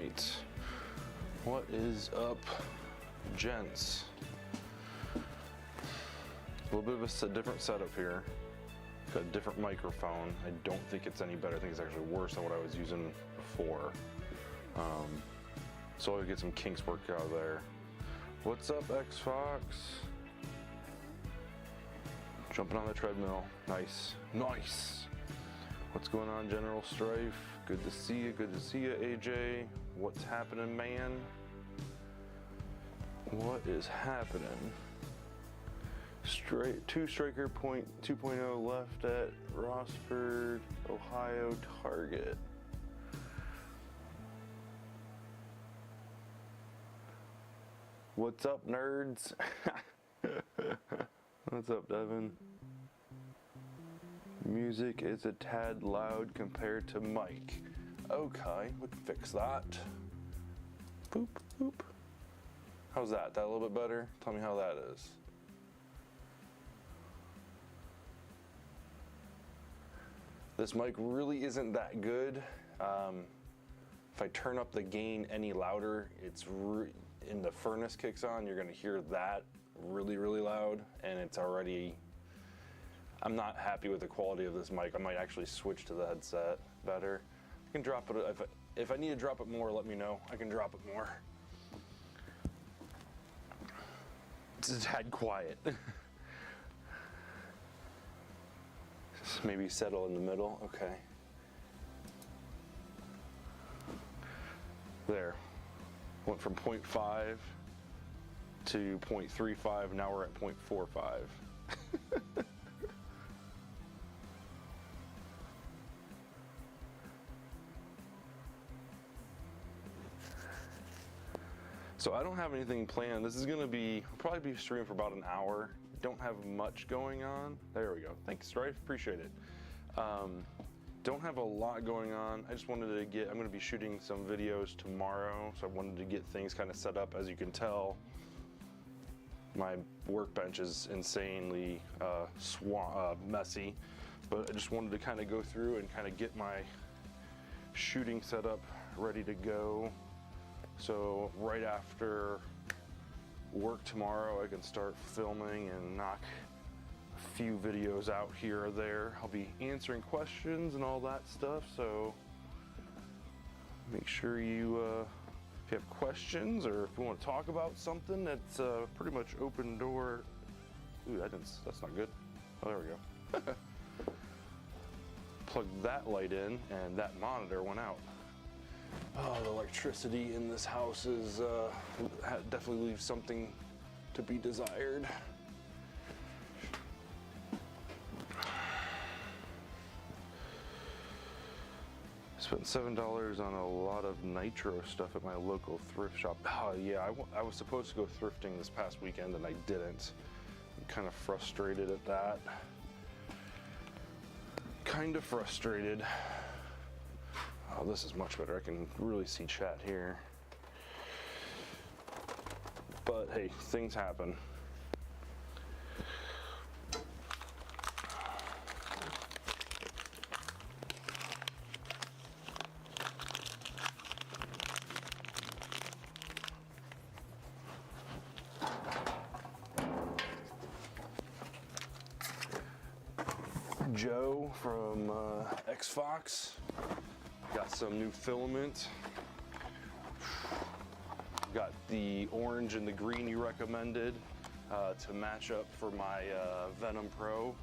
right. What is up, gents? A little bit of a different setup here. Got a different microphone. I don't think it's any better. I think it's actually worse than what I was using before. So I'll get some kinks worked out there. What's up, X-Fox? Jumping on the treadmill. Nice. Nice. What's going on, General Strife? Good to see you. Good to see you, AJ. What's happening, man? What is happening? Two striker point 2.0 left at Rossford, Ohio target. What's up, nerds? What's up, Devin? Music is a tad loud compared to mic. Okay, we can fix that. Boop, boop. How's that? That a little bit better? Tell me how that is. This mic really isn't that good. If I turn up the gain any louder, it's in the furnace kicks on, you're gonna hear that really, really loud, and it's already, I'm not happy with the quality of this mic. I might actually switch to the headset better. I can drop it, if I need to drop it more, let me know. I can drop it more. It's a tad quiet. Just maybe settle in the middle, okay. There, went from 0.5 to 0.35, now we're at 0.45. So I don't have anything planned. This is gonna probably be streaming for about an hour. Don't have much going on. There we go. Thanks, Strife, appreciate it. Don't have a lot going on. I just wanted to I'm gonna be shooting some videos tomorrow, so I wanted to get things kind of set up. As you can tell, my workbench is insanely messy, but I just wanted to kind of go through and kind of get my shooting setup ready to go. So right after work tomorrow, I can start filming and knock a few videos out here or there. I'll be answering questions and all that stuff, so make sure if you have questions or if you want to talk about something, that's pretty much open door. Ooh, that's not good. Oh, there we go. Plug that light in and that monitor went out. Oh, the electricity in this house is definitely leaves something to be desired. Spent $7 on a lot of nitro stuff at my local thrift shop. Oh yeah, I was supposed to go thrifting this past weekend and I didn't. I'm kind of frustrated at that. Kind of frustrated. Oh, this is much better. I can really see chat here. But hey, things happen. Joe from X-Fox got some new filament. Got the orange and the green you recommended to match up for my Venom Pro.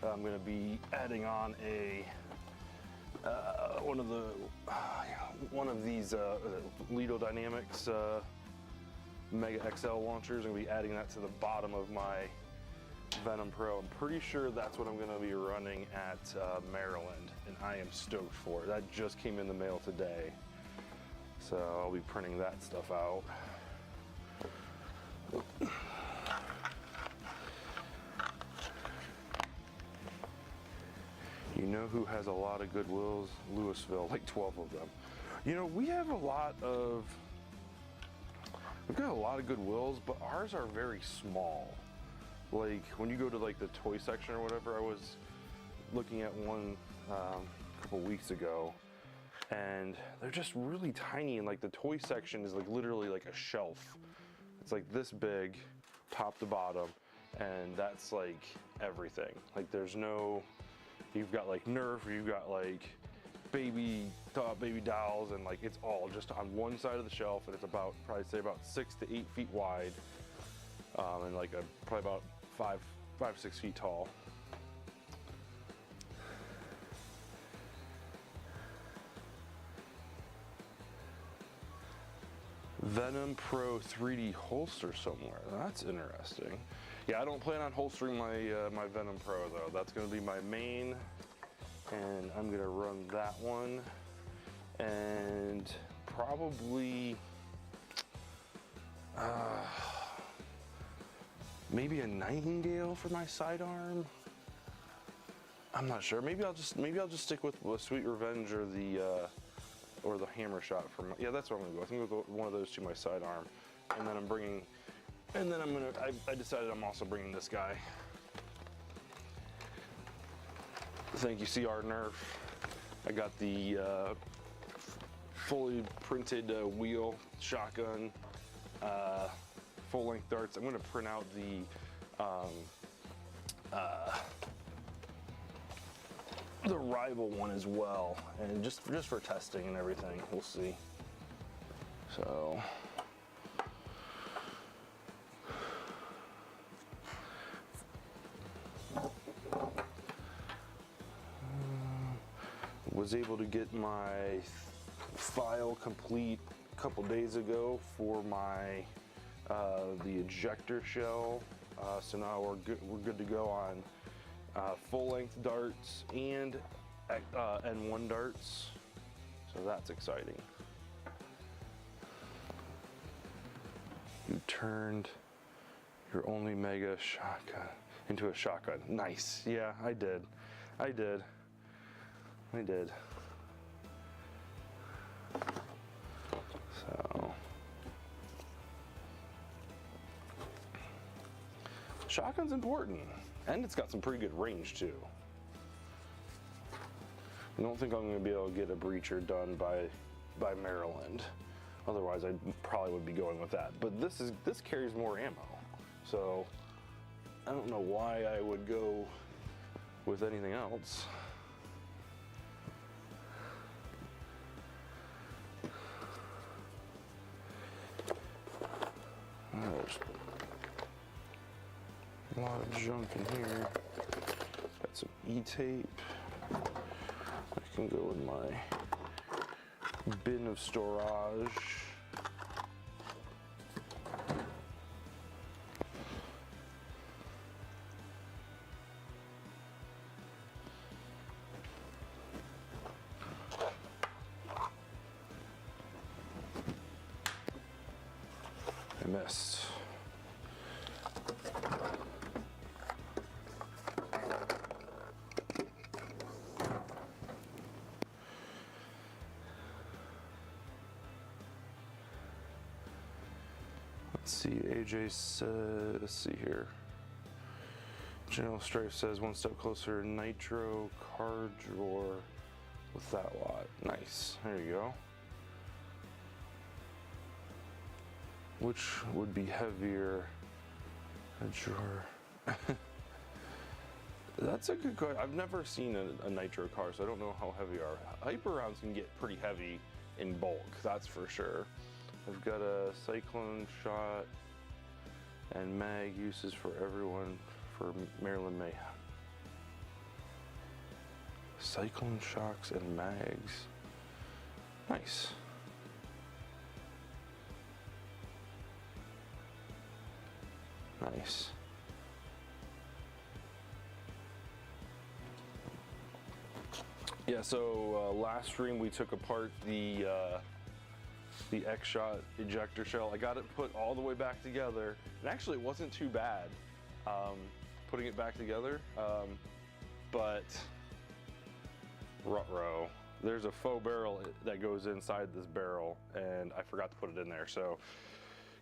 I'm going to be adding on a one of these Lido Dynamics Mega XL launchers. I'm going to be adding that to the bottom of my Venom Pro. I'm pretty sure that's what I'm going to be running at Maryland, and I am stoked for it. That just came in the mail today, so I'll be printing that stuff out. You know who has a lot of Goodwills? Louisville, like 12 of them. You know, we've got a lot of Goodwills, but ours are very small. Like when you go to like the toy section or whatever, I was looking at one a couple weeks ago, and they're just really tiny, and like the toy section is like literally like a shelf. It's like this big, top to bottom, and that's like everything. Like there's no, you've got like Nerf, you've got like baby dolls, and like it's all just on one side of the shelf, and it's about, probably say about 6 to 8 feet wide, and like probably about 5-6 feet tall. Venom Pro 3D holster somewhere. That's interesting. Yeah, I don't plan on holstering my my Venom Pro though. That's going to be my main, and I'm going to run that one, and probably maybe a Nightingale for my sidearm. I'm not sure. Maybe I'll just stick with Sweet Revenge or the Hammer Shot for my, yeah, that's what I'm gonna go. I think we'll go one of those to my sidearm, and then I decided I'm also bringing this guy. Thank you, CR Nerf. I got the fully printed wheel shotgun, full-length darts. I'm gonna print out the rival one as well, and just for testing and everything. We'll see. So was able to get my file complete a couple days ago for my the ejector shell. So now we're good to go on full-length darts and N1 darts, so that's exciting. You turned your only mega shotgun into a shotgun. Nice. Yeah, I did. So shotgun's important. And it's got some pretty good range too. I don't think I'm going to be able to get a breacher done by Maryland. Otherwise, I probably would be going with that. But this carries more ammo, so I don't know why I would go with anything else. There's a lot of junk in here. Got some E-tape. I can go in my bin of storage. I missed. Let's see, AJ said, let's see here. General Strife says, one step closer, nitro card drawer with that lot. Nice, there you go. Which would be heavier? A drawer. That's a good question. I've never seen a nitro car, so I don't know how heavy are. Hyper rounds can get pretty heavy in bulk, that's for sure. I've got a cyclone shot and mag uses for everyone for Maryland Mayhem. Cyclone shocks and mags. Nice. Nice. Yeah, so last stream we took apart the X-Shot ejector shell. I got it put all the way back together, and actually it wasn't too bad putting it back together, but ruh-roh, there's a faux barrel that goes inside this barrel, and I forgot to put it in there, so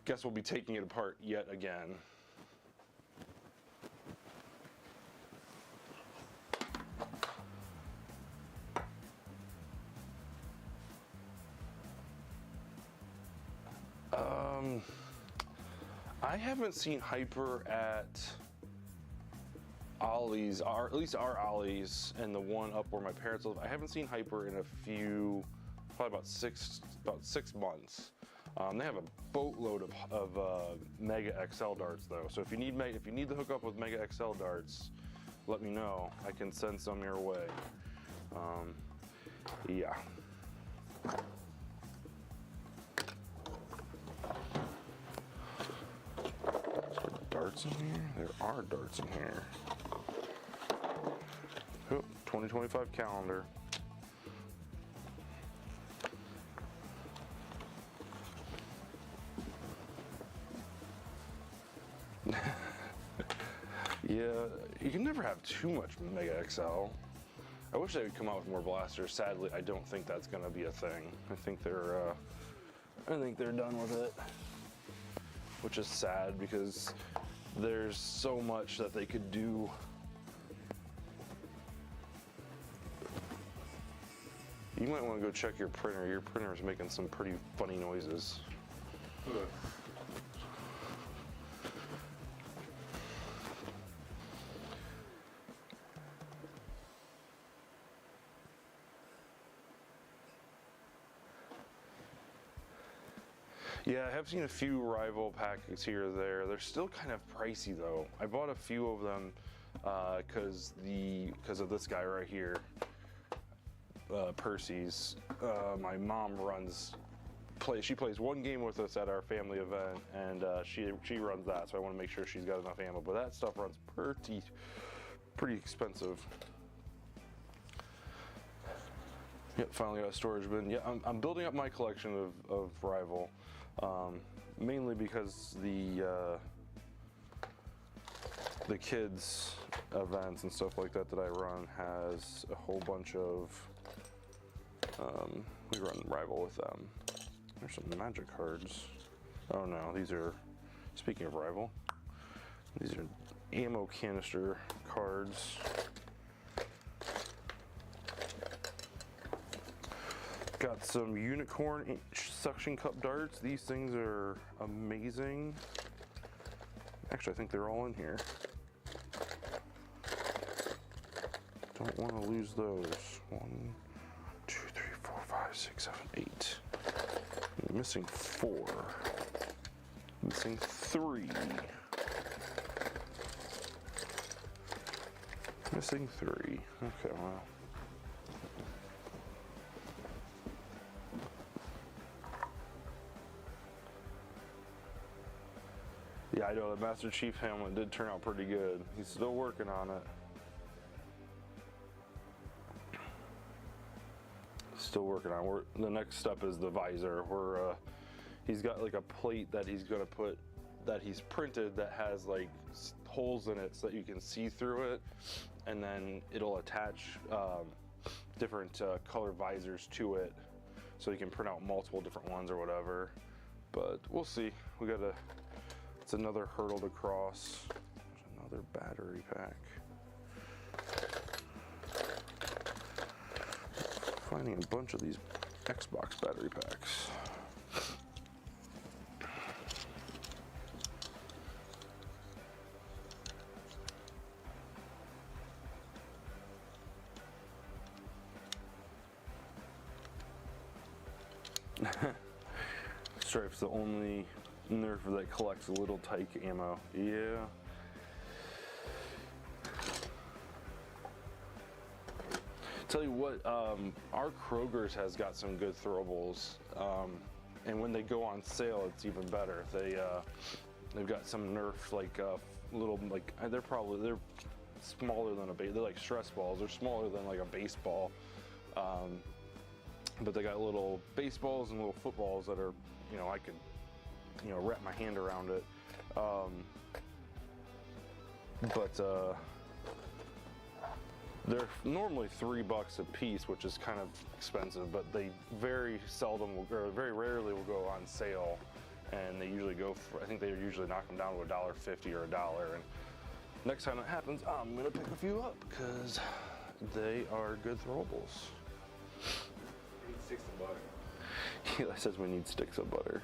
guess we'll be taking it apart yet again. I haven't seen hyper at Ollie's, or at least our Ollie's, and the one up where my parents live. I haven't seen hyper in a few, probably about six months. They have a boatload of Mega XL darts though. So if you need the hookup with Mega XL darts, let me know. I can send some your way. Yeah. Darts in here? There are darts in here. Oh, 2025 calendar. Yeah, you can never have too much Mega XL. I wish they would come out with more blasters. Sadly, I don't think that's going to be a thing. I think they're done with it, which is sad because there's so much that they could do. You might want to go check your printer. Your printer is making some pretty funny noises. Yeah, I have seen a few rival packets here or there. They're still kind of pricey though. I bought a few of them because of this guy right here, Percy's. My mom she plays one game with us at our family event, and she runs that, so I want to make sure she's got enough ammo. But that stuff runs pretty expensive. Yep, finally got a storage bin. Yeah, I'm building up my collection of rival. Mainly because the kids events and stuff like that I run has a whole bunch of, we run rival with them. There's some magic cards. Oh no, these are, speaking of rival, these are ammo canister cards. Got some unicorn suction cup darts. These things are amazing. Actually, I think they're all in here. Don't want to lose those. 1, 2, 3, 4, 5, 6, 7, 8. I'm missing 4. Missing 3. Missing 3. Okay, well. Yeah, I know the Master Chief helmet did turn out pretty good. He's still working on it. Still working on it. The next step is the visor, where he's got like a plate that he's gonna put, that he's printed, that has like holes in it so that you can see through it, and then it'll attach different color visors to it, so you can print out multiple different ones or whatever. But we'll see. We gotta. It's another hurdle to cross. There's another battery pack. Finding a bunch of these Xbox battery packs. Strife's the only Nerf that collects little tyke ammo. Yeah. Tell you what, our Kroger's has got some good throwables, and when they go on sale, it's even better. They've got some Nerf like little, like they're smaller than they're like stress balls. They're smaller than like a baseball, but they got little baseballs and little footballs that are, I could, wrap my hand around it. They're normally $3 a piece, which is kind of expensive, but they very rarely will go on sale, and they usually go for, I think they usually knock them down to $1.50 or $1. And next time that happens, I'm gonna pick a few up because they are good throwables. We need sticks of butter. Eli says we need sticks of butter.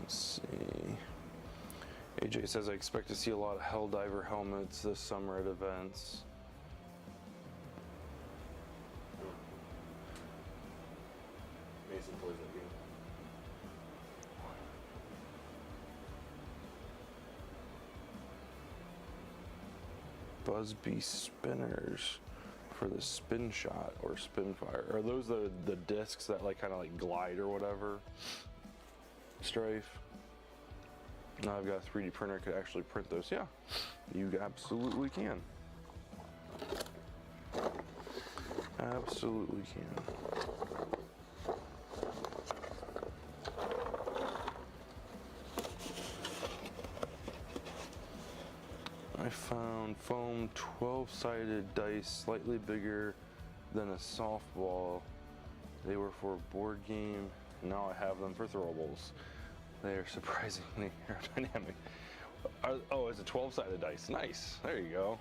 Let's see. AJ says, I expect to see a lot of Helldiver helmets this summer at events. Mason plays that game. Busby spinners for the spin shot or spin fire. Are those the discs that like kind of like glide or whatever? Strife. Now I've got a 3D printer, could actually print those. Yeah, you absolutely can. Absolutely can. I found foam 12-sided dice, slightly bigger than a softball. They were for a board game. Now I have them for throwables. They are surprisingly aerodynamic. Oh, it's a 12-sided dice. Nice. There you go.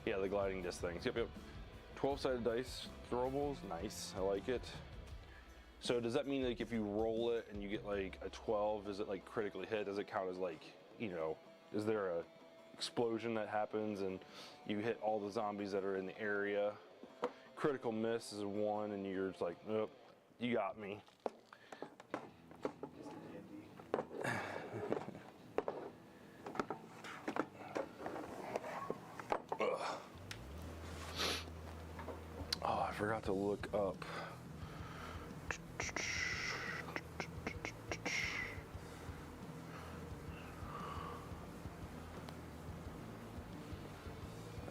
Yeah, the gliding disc things. Yep. 12-sided dice, throwables. Nice. I like it. So does that mean like if you roll it and you get like a 12, is it like critically hit? Does it count as like, you know, is there a explosion that happens and you hit all the zombies that are in the area? Critical miss is 1 and you're just like, nope, you got me. Oh, I forgot to look up.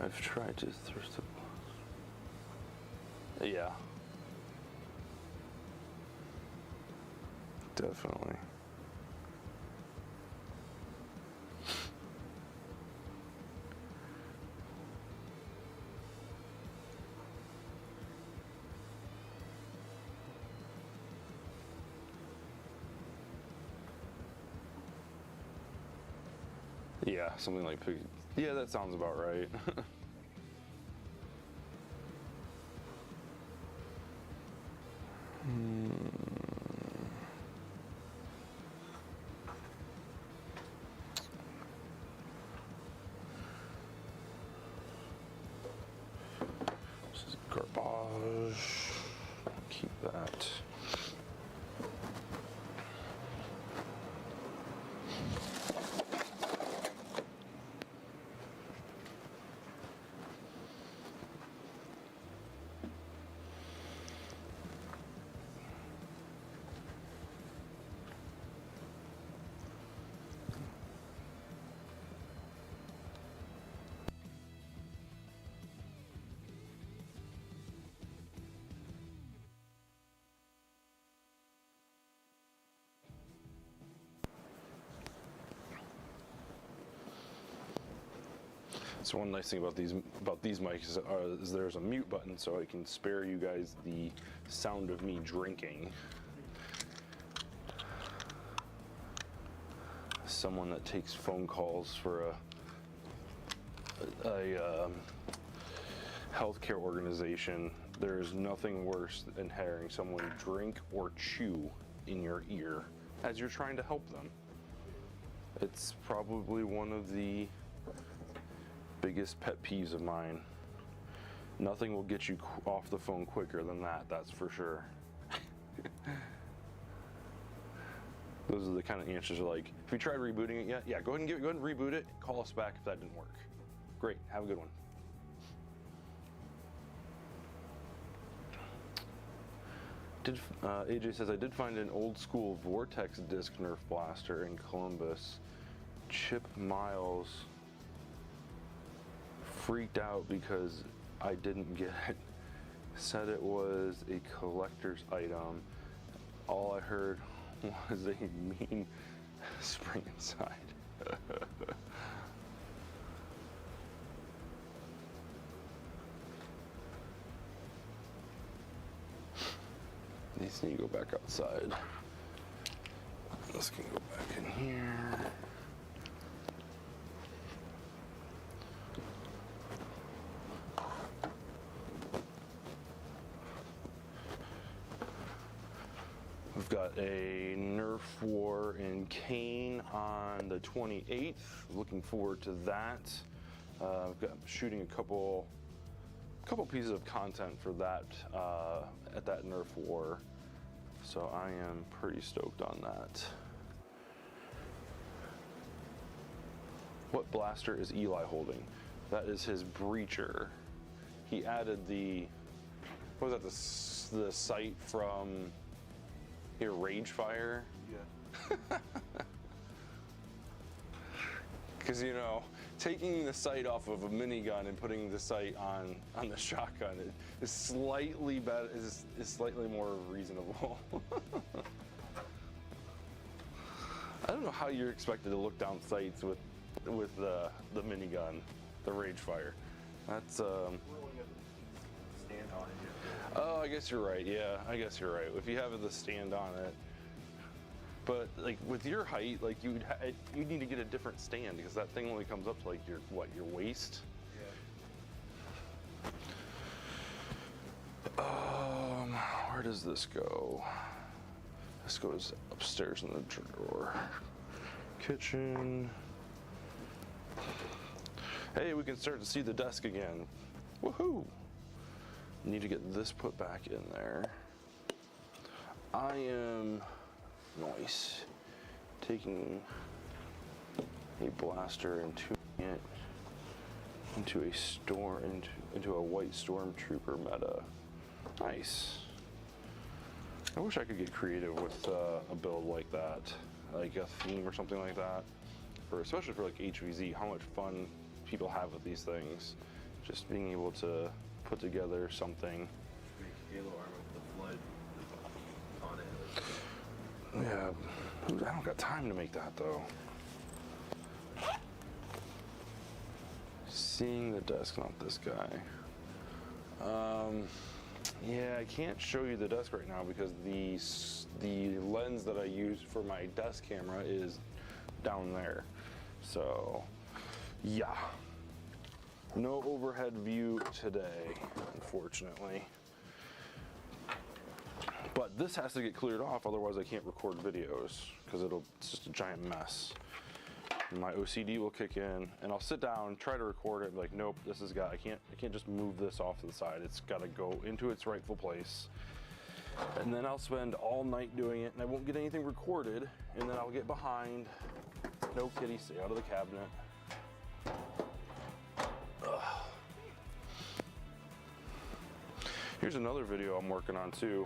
I've tried to thirst it. Yeah. Definitely. Yeah, something like pig. Yeah, that sounds about right. This is garbage. Keep that. So one nice thing about these mics is there's a mute button, so I can spare you guys the sound of me drinking. Someone that takes phone calls for a healthcare organization, there is nothing worse than hearing someone drink or chew in your ear as you're trying to help them. It's probably one of the biggest pet peeves of mine. Nothing will get you off the phone quicker than that, that's for sure. Those are the kind of answers like, have you tried rebooting it yet? Yeah, go ahead and reboot it. Call us back if that didn't work. Great, have a good one. AJ says, I did find an old school Vortex disc Nerf blaster in Columbus. Chip Miles freaked out because I didn't get it. Said it was a collector's item. All I heard was a mean spring inside. These need to go back outside. This can go back in here. We've got a Nerf war in cane on the 28th. Looking forward to that. I'm shooting a couple pieces of content for that at that Nerf war, so I am pretty stoked on that. What blaster is Eli holding? That is his breacher. He added the, what was that, the sight from your Rage Fire? Yeah. Because, you know, taking the sight off of a minigun and putting the sight on the shotgun is slightly better, is slightly more reasonable. I don't know how you're expected to look down sights with the minigun, the Rage Fire. That's Stand on it. Oh, I guess you're right. Yeah, I guess you're right. If you have the stand on it, but like with your height, like you need to get a different stand because that thing only comes up to like your waist. Yeah. Where does this go? This goes upstairs in the drawer. Kitchen. Hey, we can start to see the desk again. Woohoo! Need to get this put back in there. I am taking a blaster and tuning it into a white stormtrooper meta. Nice. I wish I could get creative with a build like that, like a theme or something like that, especially for like HVZ. How much fun people have with these things. Just being able to put together something. Make Halo armor with the flood on it. Yeah, I don't got time to make that though. Seeing the desk, not this guy. Yeah, I can't show you the desk right now because the lens that I use for my desk camera is down there. So, yeah. No overhead view today, unfortunately. But this has to get cleared off, otherwise I can't record videos because it's just a giant mess. My OCD will kick in, and I'll sit down, try to record it, and be like, nope, this has got, I can't just move this off to the side. It's got to go into its rightful place. And then I'll spend all night doing it, and I won't get anything recorded, and then I'll get behind. No kitty, stay out of the cabinet. Ugh. Here's another video I'm working on too.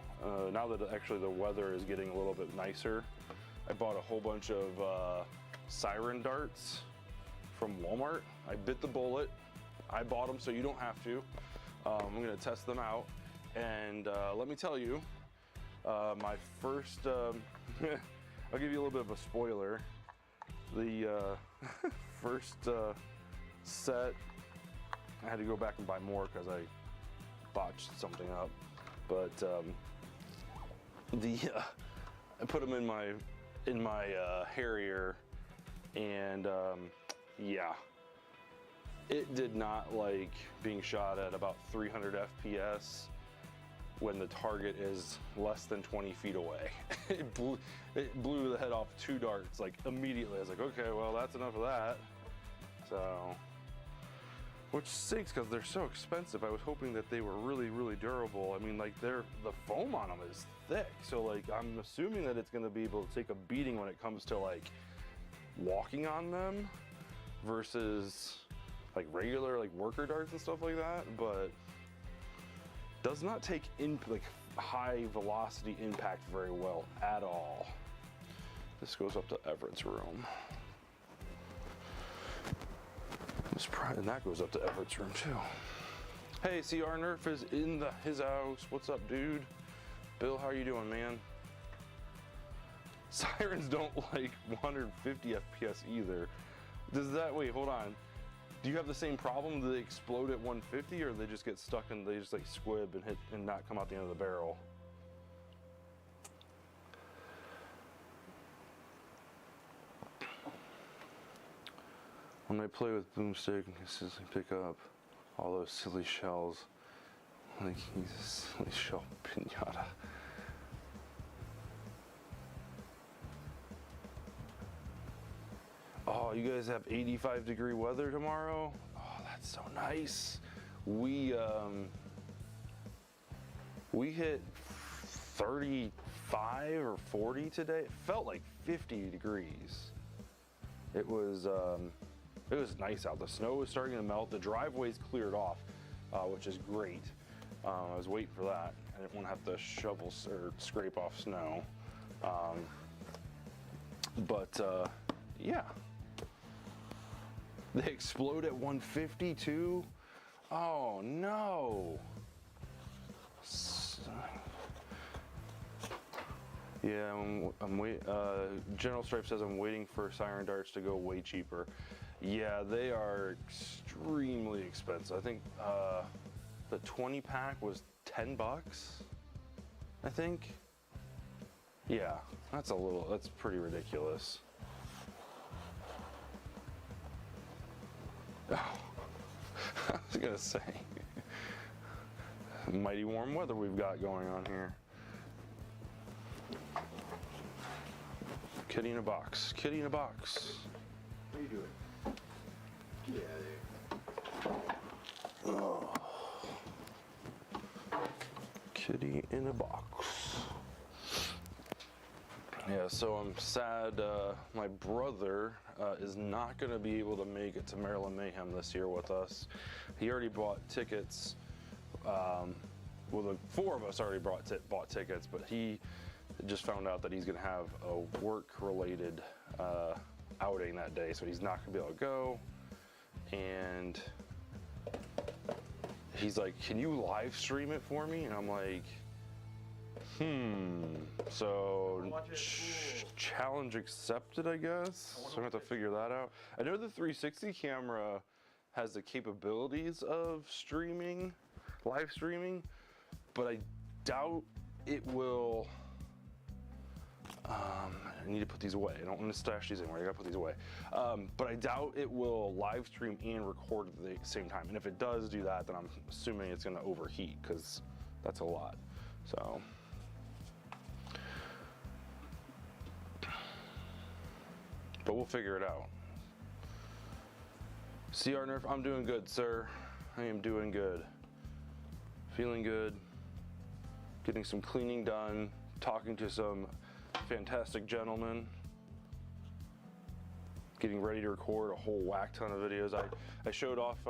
Now that actually the weather is getting a little bit nicer, I bought a whole bunch of siren darts from Walmart. I bit the bullet. I bought them so you don't have to. I'm gonna test them out. And let me tell you, my first, I'll give you a little bit of a spoiler. The first set, I had to go back and buy more because I botched something up. But I put them in my Harrier, and yeah, it did not like being shot at about 300 FPS when the target is less than 20 feet away. It blew the head off 2 darts like immediately. I was like, okay, well that's enough of that. So, which stinks because they're so expensive. I was hoping that they were really, really durable. I mean, like the foam on them is thick. So like, I'm assuming that it's gonna be able to take a beating when it comes to like walking on them versus like regular like worker darts and stuff like that, but does not take in like high velocity impact very well at all. This goes up to Everett's room. And that goes up to Everett's room too. Hey, CR Nerf is in his house. What's up, dude? Bill, how you doing, man? Sirens don't like 150 FPS either. Does that, wait, hold on. Do you have the same problem? Do they explode at 150 or they just get stuck and they just like squib and hit and not come out the end of the barrel? When I play with boomstick, I pick up all those silly shells. Like he's a silly shell pinata. Oh, you guys have 85-degree weather tomorrow? Oh, that's so nice. We hit 35 or 40 today. It felt like 50 degrees. It was nice out. The snow was starting to melt. The driveway's cleared off, which is great. I was waiting for that. I didn't want to have to shovel or scrape off snow. Yeah. They explode at 150 too? Oh no. Yeah, General Stripe says I'm waiting for siren darts to go way cheaper. Yeah, they are extremely expensive. I think the 20 pack was 10 bucks, I think. Yeah, that's pretty ridiculous. Oh, I was gonna say, mighty warm weather we've got going on here. Kitty in a box, kitty in a box. What are you doing? Get out of there. Oh. Kitty in a box. Yeah, so I'm sad my brother is not going to be able to make it to Maryland Mayhem this year with us. He already bought tickets. Well, the four of us already bought tickets, but he just found out that he's going to have a work-related outing that day, so he's not going to be able to go. And he's like, "Can you live stream it for me?" And I'm like, so challenge accepted, I guess. So I have to figure that out. I know the 360 camera has the capabilities of streaming, live streaming, but I doubt it will. I need to put these away. I don't want to stash these anywhere. I gotta put these away. But I doubt it will live stream and record at the same time. And if it does do that, then I'm assuming it's gonna overheat, because that's a lot. So. But we'll figure it out. CR Nerf, I'm doing good, sir. I am doing good. Feeling good. Getting some cleaning done. Talking to some fantastic gentlemen. Getting ready to record a whole whack ton of videos. I showed off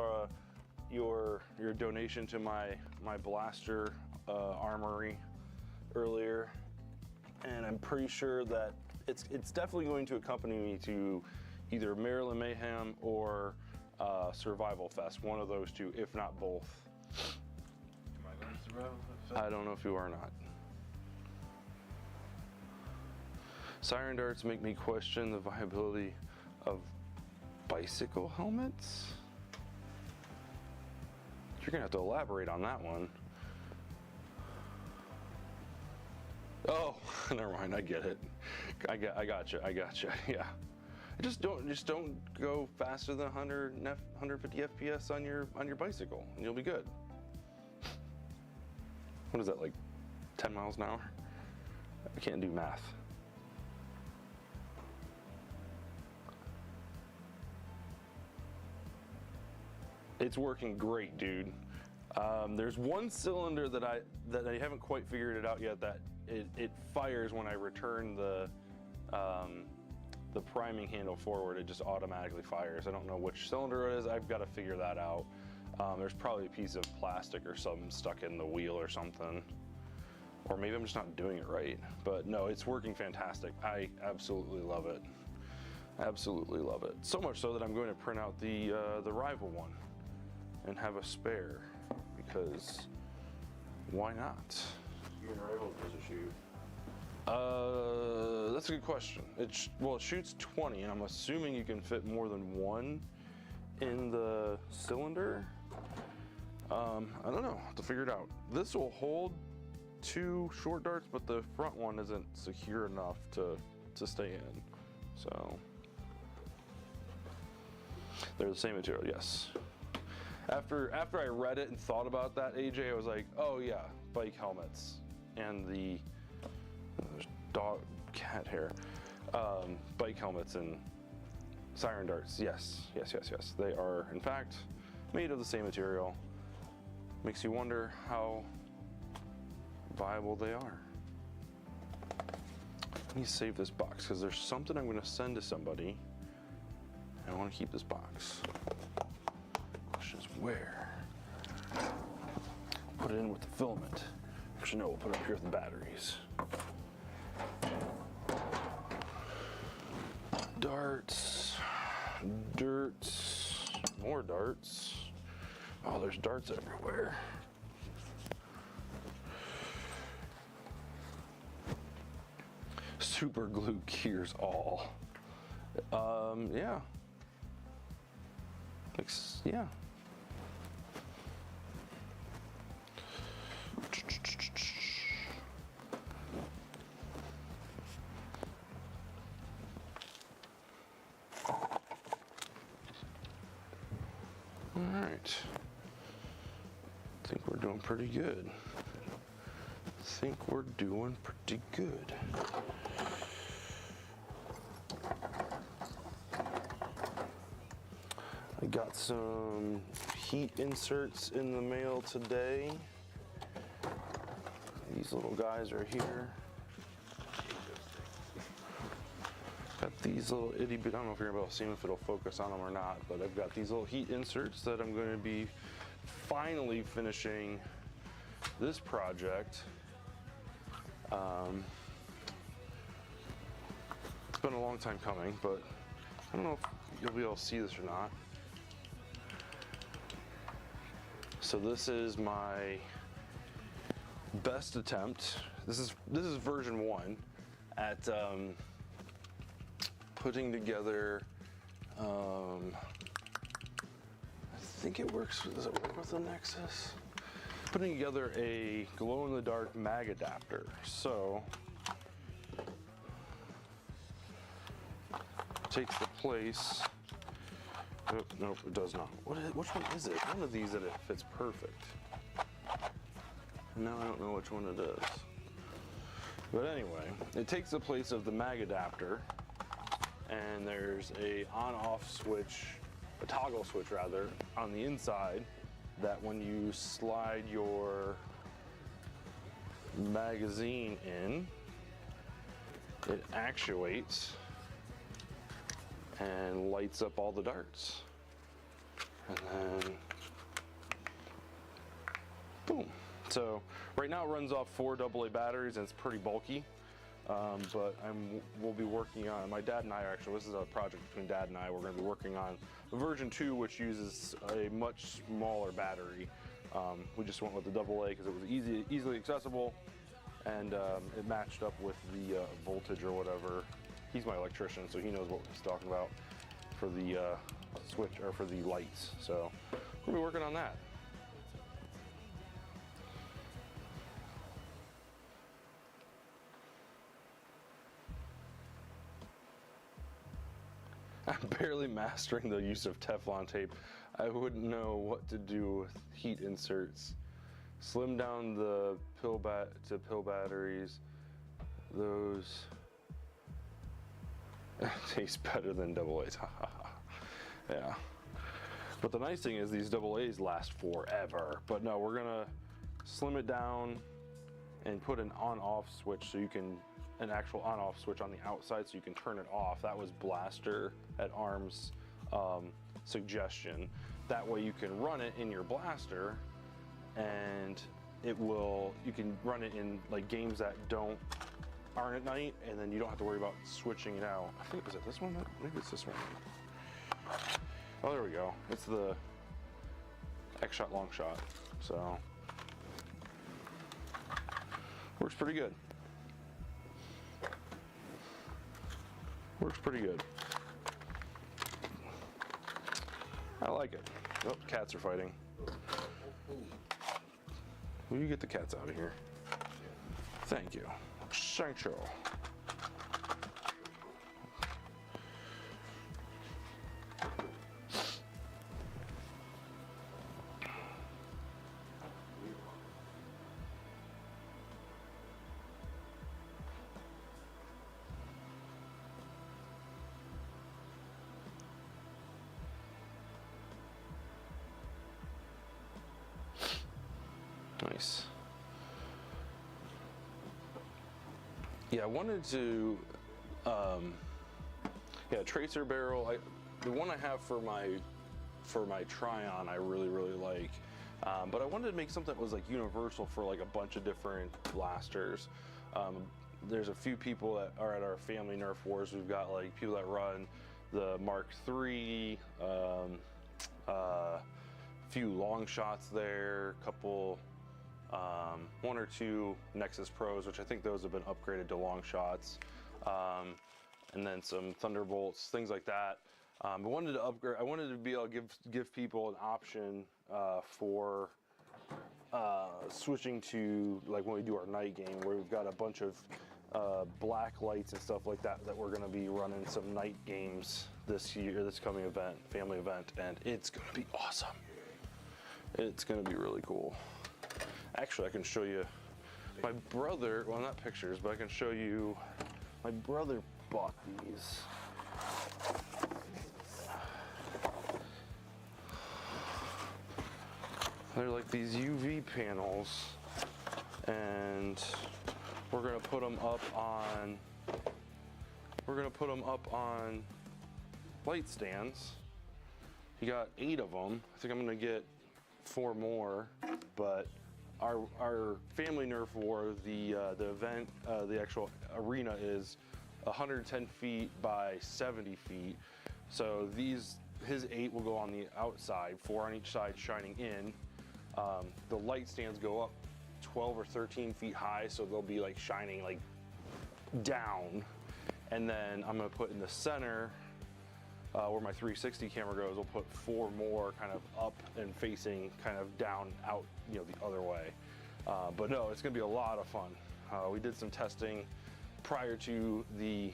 your donation to my blaster armory earlier, and I'm pretty sure that it's definitely going to accompany me to either Maryland Mayhem or Survival Fest, one of those two, if not both. Am I going to Survival Fest? I don't know if you are or not. Siren darts make me question the viability of bicycle helmets. You're gonna have to elaborate on that one. Oh, never mind. I get it. I got you. Yeah. Just don't go faster than 150 FPS on your bicycle, and you'll be good. What is that, like 10 miles an hour? I can't do math. It's working great, dude. There's one cylinder that I haven't quite figured it out yet, that it fires when I return the priming handle forward. It just automatically fires. I don't know which cylinder it is. I've got to figure that out. There's probably a piece of plastic or something stuck in the wheel or something. Or maybe I'm just not doing it right. But no, it's working fantastic. I absolutely love it. Absolutely love it. So much so that I'm going to print out the rival one and have a spare, because why not? You and Rival does a shoot. That's a good question. It shoots 20, and I'm assuming you can fit more than one in the cylinder. I don't know. Have to figure it out. This will hold 2 short darts, but the front one isn't secure enough to stay in. So they're the same material, yes. After I read it and thought about that, AJ, I was like, oh yeah, bike helmets and the dog cat hair, bike helmets and Siren darts, yes. They are, in fact, made of the same material. Makes you wonder how viable they are. Let me save this box because there's something I'm going to send to somebody. And I want to keep this box. Question is where? Put it in with the filament. Actually, no, we'll put it up here with the batteries. Darts, dirt, more darts. Oh, there's darts everywhere. Super glue cures all. Yeah. Yeah. All right. I think we're doing pretty good. I got some heat inserts in the mail today. These little guys are here. Got these little itty bit, I don't know if you're able to see them, if it'll focus on them or not, but I've got these little heat inserts that I'm going to be finally finishing this project. It's been a long time coming, but I don't know if you'll be able to see this or not. So this is my best attempt. This is version 1 at putting together. I think it works. Does it work with the Nexus? Putting together a glow-in-the-dark mag adapter. So takes the place. Oh, nope, it does not. Which one is it? One of these that it fits perfect. Now I don't know which one it is. But anyway, it takes the place of the mag adapter, and there's a on-off switch, a toggle switch rather, on the inside that when you slide your magazine in, it actuates and lights up all the darts. And then, boom. So right now it runs off 4 AA batteries and it's pretty bulky. But we'll be working on, my dad and I this is a project between Dad and I, we're going to be working on version 2, which uses a much smaller battery. We just went with the AA because it was easily accessible, and it matched up with the voltage or whatever. He's my electrician, so he knows what he's talking about for the switch, or for the lights. So we'll be working on that. I'm barely mastering the use of Teflon tape. I wouldn't know what to do with heat inserts. Slim down the pill batteries. Those taste better than AA's. Yeah. But the nice thing is these AA's last forever. But no, we're gonna slim it down and put an on-off switch, so you can, an actual on-off switch on the outside so you can turn it off. That was Blaster at ARM's suggestion. That way you can run it in your blaster, and you can run it in like games that aren't at night, and then you don't have to worry about switching it out. I think, was it this one? Maybe it's this one. Oh, there we go. It's the X-Shot Long Shot. So works pretty good. Works pretty good. I like it. Oh, cats are fighting. Will you get the cats out of here? Thank you. Thank you. Nice. Yeah, I wanted to, yeah, tracer barrel. The one I have for my Tryon, I really like. But I wanted to make something that was like universal for like a bunch of different blasters. There's a few people that are at our family Nerf wars. We've got like people that run the Mark III, few long shots there, couple, one or two Nexus Pros, which I think those have been upgraded to long shots, and then some Thunderbolts, things like that. I wanted to upgrade. I wanted to be able to give people an option for switching to, like, when we do our night game, where we've got a bunch of black lights and stuff like that we're going to be running some night games this year, this coming event, family event, and it's going to be awesome. It's going to be really cool. Actually, I can show you my brother, well, not pictures, but I can show you, my brother bought these. They're like these UV panels, and we're gonna put them up on light stands. He got 8 of them. I think I'm gonna get 4 more, but our family Nerf war, the event, the actual arena is 110 feet by 70 feet. So his 8 will go on the outside, 4 on each side shining in. The light stands go up 12 or 13 feet high, so they'll be like shining like down. And then I'm gonna put in the center, where my 360 camera goes, we'll put 4 more kind of up and facing kind of down out, you know, the other way. But no, it's gonna be a lot of fun. We did some testing prior to the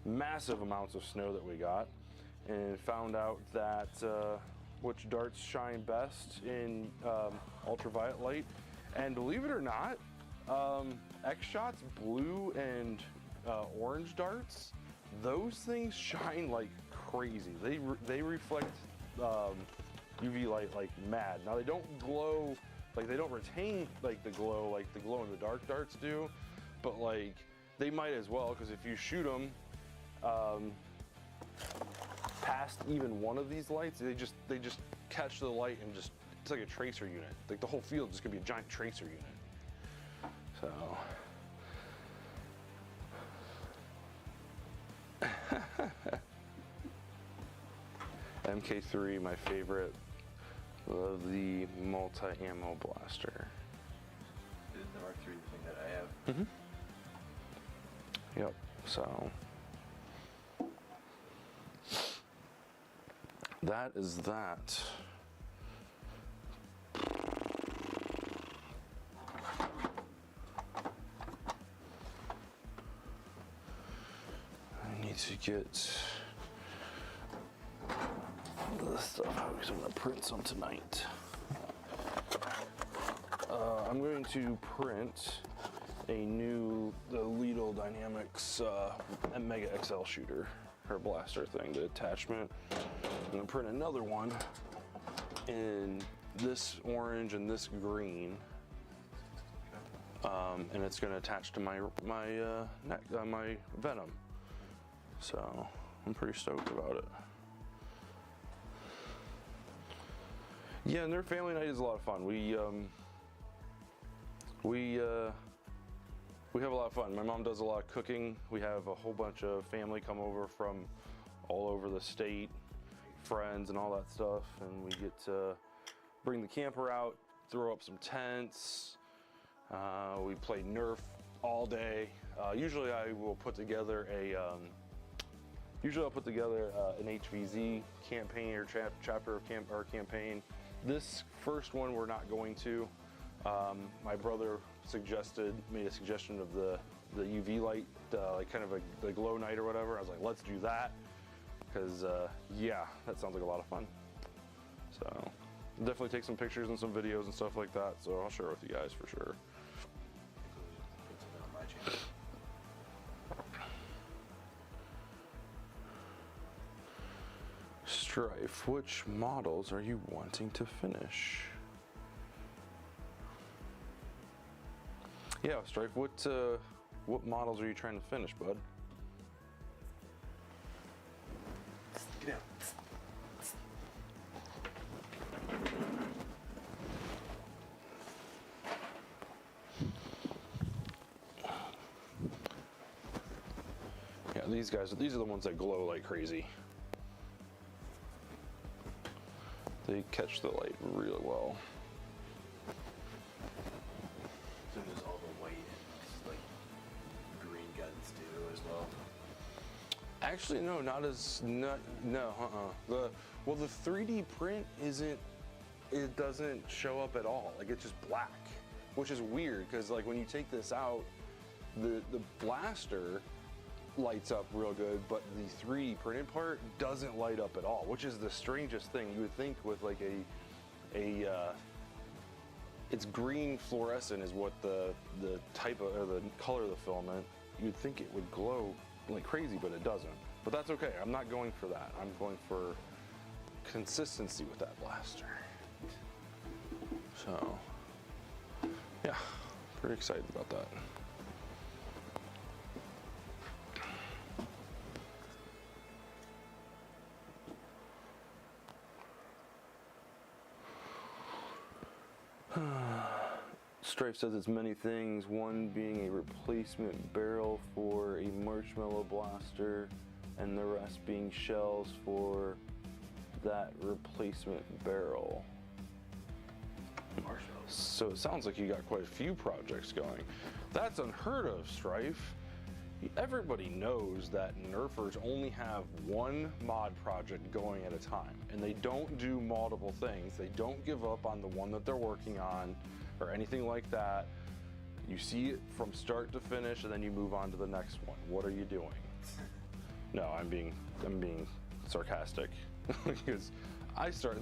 massive amounts of snow that we got, and found out that which darts shine best in ultraviolet light. And believe it or not, X-Shot's blue and orange darts, those things shine like crazy. They reflect UV light like mad. Now they don't glow, like they don't retain like the glow in the dark darts do, but like they might as well, because if you shoot them past even one of these lights, they just catch the light and just, it's like a tracer unit. Like the whole field is just gonna be a giant tracer unit. So MK3, my favorite. Love the multi-ammo blaster. Is the Mark III the thing that I have? Mm-hmm. Yep. So that is that. I need to get this stuff out because I'm going to print some tonight. I'm going to print the Lidl Dynamics Mega XL shooter, her blaster thing, the attachment. I'm going to print another one in this orange and this green, and it's going to attach to my Venom. So I'm pretty stoked about it. Yeah, and their family night is a lot of fun. We have a lot of fun. My mom does a lot of cooking. We have a whole bunch of family come over from all over the state, friends and all that stuff, and we get to bring the camper out, throw up some tents. We play Nerf all day. Usually I will put together an HVZ campaign or chapter of campaign. This first one we're not going to. My brother made a suggestion of the UV light, like kind of the glow night or whatever. I was like, let's do that, because yeah, that sounds like a lot of fun. So I'll definitely take some pictures and some videos and stuff like that, so I'll share with you guys for sure. Put something on my channel. Strife, which models are you wanting to finish? Yeah, Strife, what models are you trying to finish, bud? Get down. Yeah, these are the ones that glow like crazy. They catch the light really well. So does all the white and like green guns do as well? Actually, no, Well, the 3D print it doesn't show up at all. Like, it's just black, which is weird because like when you take this out, the blaster lights up real good, but the 3D printed part doesn't light up at all, which is the strangest thing. You would think with like it's green fluorescent is what the type of, or the color of the filament, you'd think it would glow like crazy, but it doesn't. But that's okay, I'm not going for that. I'm going for consistency with that blaster. So, yeah, pretty excited about that. Strife says it's many things, one being a replacement barrel for a marshmallow blaster, and the rest being shells for that replacement barrel. Marshmallows. So it sounds like you got quite a few projects going. That's unheard of, Strife. Everybody knows that Nerfers only have one mod project going at a time, and they don't do multiple things. They don't give up on the one that they're working on or anything like that. You see it from start to finish, and then you move on to the next one. What are you doing? No, I'm being sarcastic because I started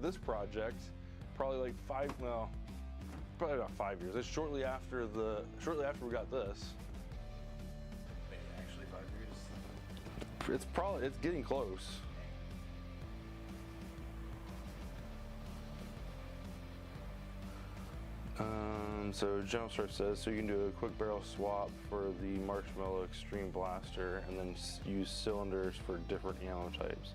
this project probably like probably about 5 years. It's shortly after we got this. Wait, actually 5 years? It's getting close. So General Strife says, so you can do a quick barrel swap for the Marshmallow Extreme Blaster and then use cylinders for different ammo types.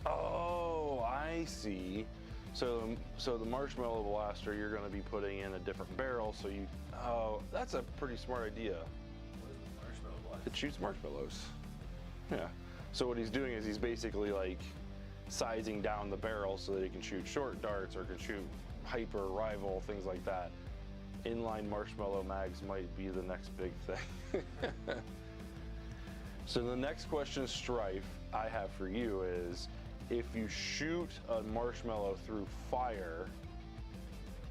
Oh, I see. So the Marshmallow Blaster, you're going to be putting in a different barrel, so that's a pretty smart idea. What is the marshmallow blaster? It shoots marshmallows. Yeah. So what he's doing is he's basically like sizing down the barrel so that he can shoot short darts or can shoot hyper, rival, things like that. Inline marshmallow mags might be the next big thing. So the next question, Strife, I have for you is, if you shoot a marshmallow through fire,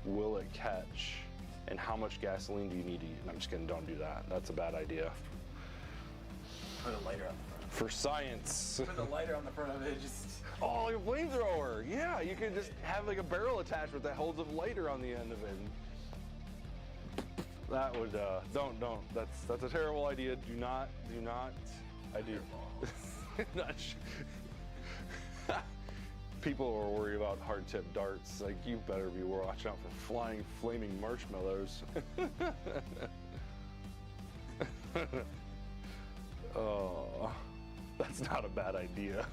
will it catch? And how much gasoline do you need to use? I'm just kidding, don't do that. That's a bad idea. Put a lighter on the front. For science. Put a lighter on the front of it, just... Oh, your flamethrower. Yeah, you can just have like a barrel attachment that holds a lighter on the end of it. That would, don't. That's a terrible idea. Do not. I do. Not People are worried about hard tip darts. Like, you better be watching out for flying, flaming marshmallows. Oh, that's not a bad idea.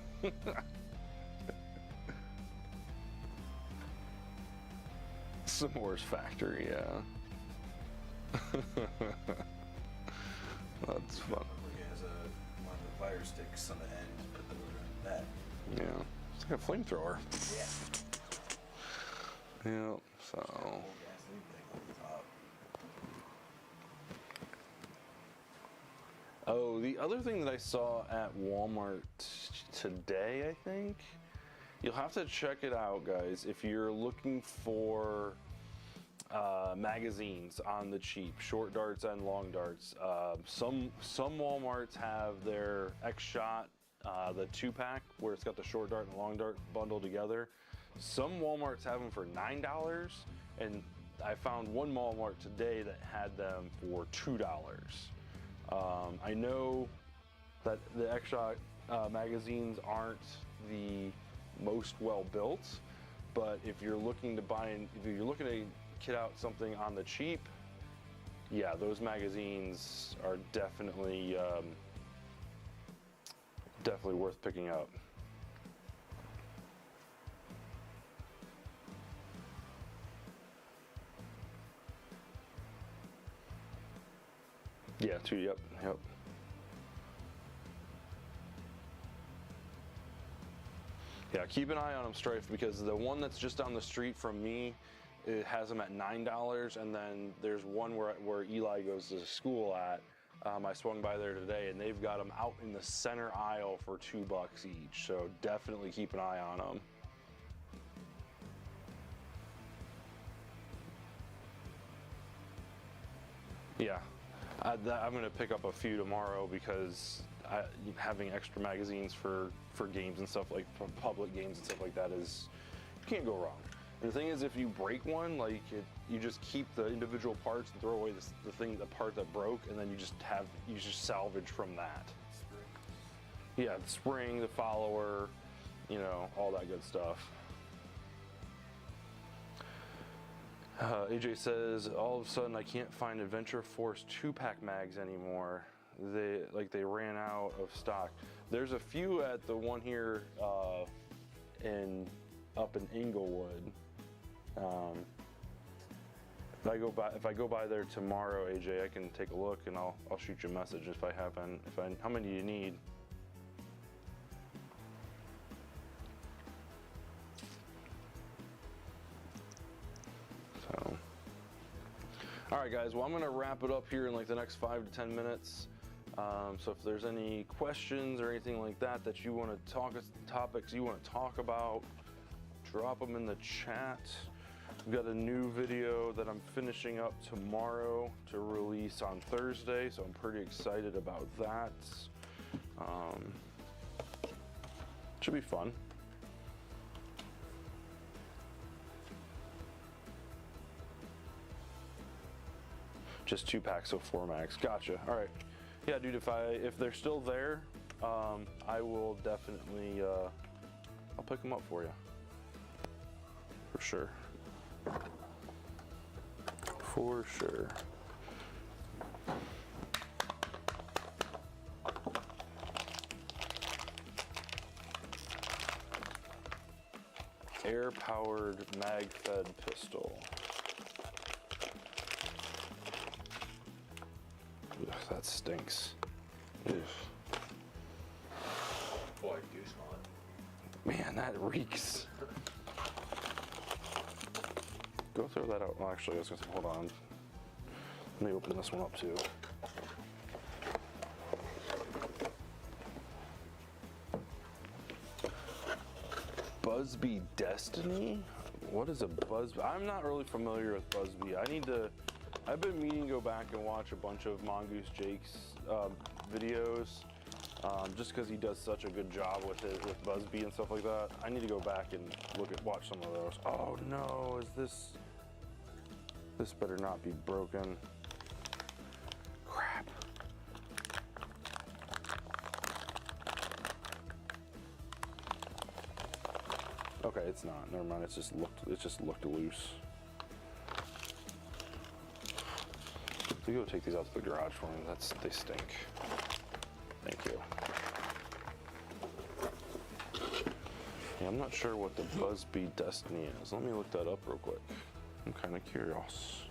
S'mores factory, yeah. That's fun. It has one of the fire sticks on the end, put the motor on that. Yeah, it's like a flamethrower. Yeah. Yeah, so. Whole gasoline thing on the top. Oh, the other thing that I saw at Walmart today, I think, you'll have to check it out, guys, if you're looking for magazines on the cheap, short darts and long darts. Some Walmarts have their X-Shot, the 2-pack, where it's got the short dart and the long dart bundled together. Some Walmarts have them for $9, and I found one Walmart today that had them for $2. I know that the X-Shot magazines aren't the most well built, but if you're looking to kit out something on the cheap, yeah, those magazines are definitely definitely worth picking up. Yeah, two, yep. Yeah, keep an eye on them, Strife, because the one that's just down the street from me, it has them at $9, and then there's one where Eli goes to school at. I swung by there today, and they've got them out in the center aisle for $2 each. So definitely keep an eye on them. Yeah, I'm gonna pick up a few tomorrow because having extra magazines for games and stuff, like for public games and stuff like that, is, you can't go wrong. And the thing is, if you break one, like you just keep the individual parts and throw away the part that broke, and then you just salvage from that. Yeah, the spring, the follower, you know, all that good stuff. AJ says, all of a sudden I can't find Adventure Force 2-pack mags anymore. They ran out of stock. There's a few at the one here up in Inglewood. If I go by there tomorrow, AJ, I can take a look and I'll shoot you a message if I haven't. How many do you need? So, all right, guys. Well, I'm gonna wrap it up here in like the next 5 to 10 minutes. So if there's any questions or anything like that you want to topics you want to talk about, drop them in the chat. We've got a new video that I'm finishing up tomorrow to release on Thursday, so I'm pretty excited about that. Should be fun. Just 2-packs, so 4 mags. Gotcha. All right. Yeah, dude. If they're still there, I will definitely I'll pick them up for you. For sure. For sure. Air-powered mag-fed pistol. Ugh, that stinks. Ugh. Boy, I do smell it. Man, that reeks. Go throw that out. Well, actually, I was gonna say, hold on. Let me open this one up too. Busby Destiny? What is a Busby? I'm not really familiar with Busby. I've been meaning to go back and watch a bunch of Mongoose Jake's videos, just because he does such a good job with it, with Busby and stuff like that. I need to go back and watch some of those. Oh no, this better not be broken. Crap. Okay, it's not. Never mind. It just looked loose. You go take these out to the garage for me. They stink. Thank you. Yeah, I'm not sure what the Busby Destiny is. Let me look that up real quick. I'm kind of curious.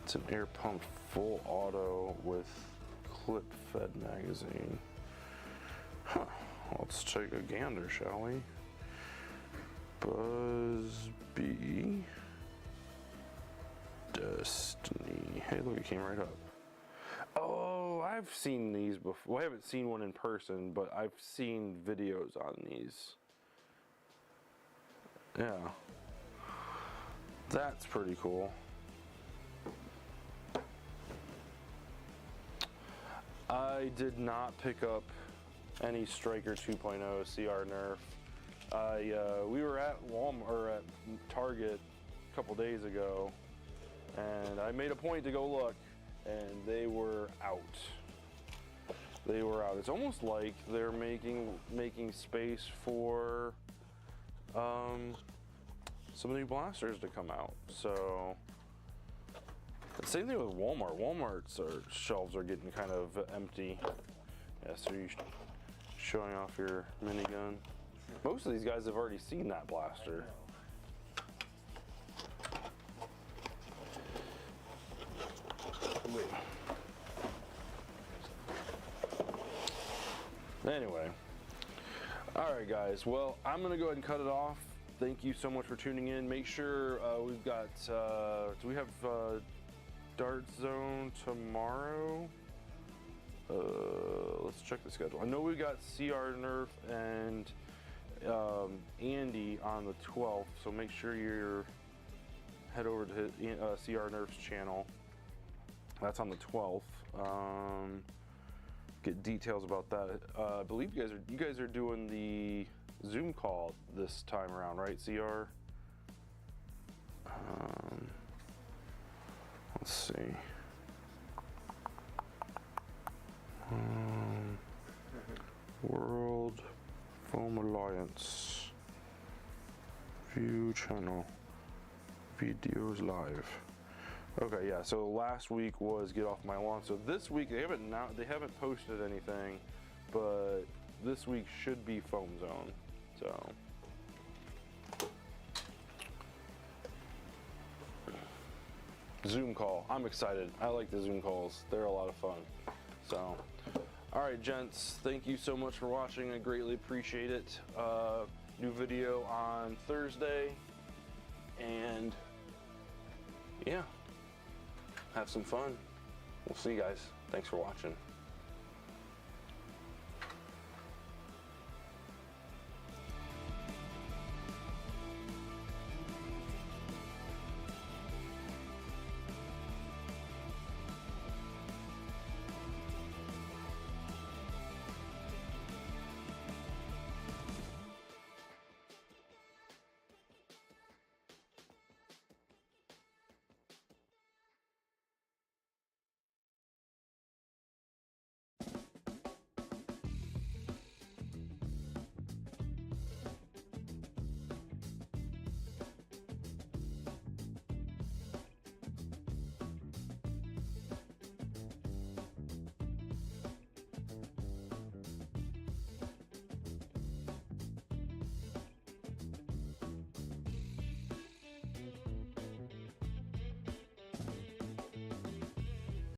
It's an air pump full auto with clip-fed magazine. Huh. Let's take a gander, shall we? Busby Destiny. Hey, look, it came right up. Oh, I've seen these before. Well, I haven't seen one in person, but I've seen videos on these. Yeah. That's pretty cool. I did not pick up any Striker 2.0 CR Nerf. We were at Walmart or at Target a couple days ago, and I made a point to go look, and they were out. They were out. It's almost like they're making space for some new blasters to come out. So Same thing with Walmart. Walmart's shelves are getting kind of empty. Yeah, so you're showing off your minigun. Most of these guys have already seen that blaster. Anyway, all right, guys. Well, I'm gonna go ahead and cut it off. Thank you so much for tuning in. Make sure we've got. Do we have Dart Zone tomorrow? Let's check the schedule. I know we got CR Nerf and Andy on the 12th, so make sure you head over to CR Nerf's channel. That's on the 12th. Get details about that. I believe you guys are doing the Zoom call this time around, right, CR? Let's see. World Foam Alliance View channel videos live. Okay, yeah. So last week was Get Off My Lawn. So this week they haven't posted anything, but this week should be Foam Zone. So Zoom call. I'm excited. I like the Zoom calls. They're a lot of fun. So, all right, gents. Thank you so much for watching. I greatly appreciate it. New video on Thursday, and yeah. Have some fun. We'll see you guys. Thanks for watching.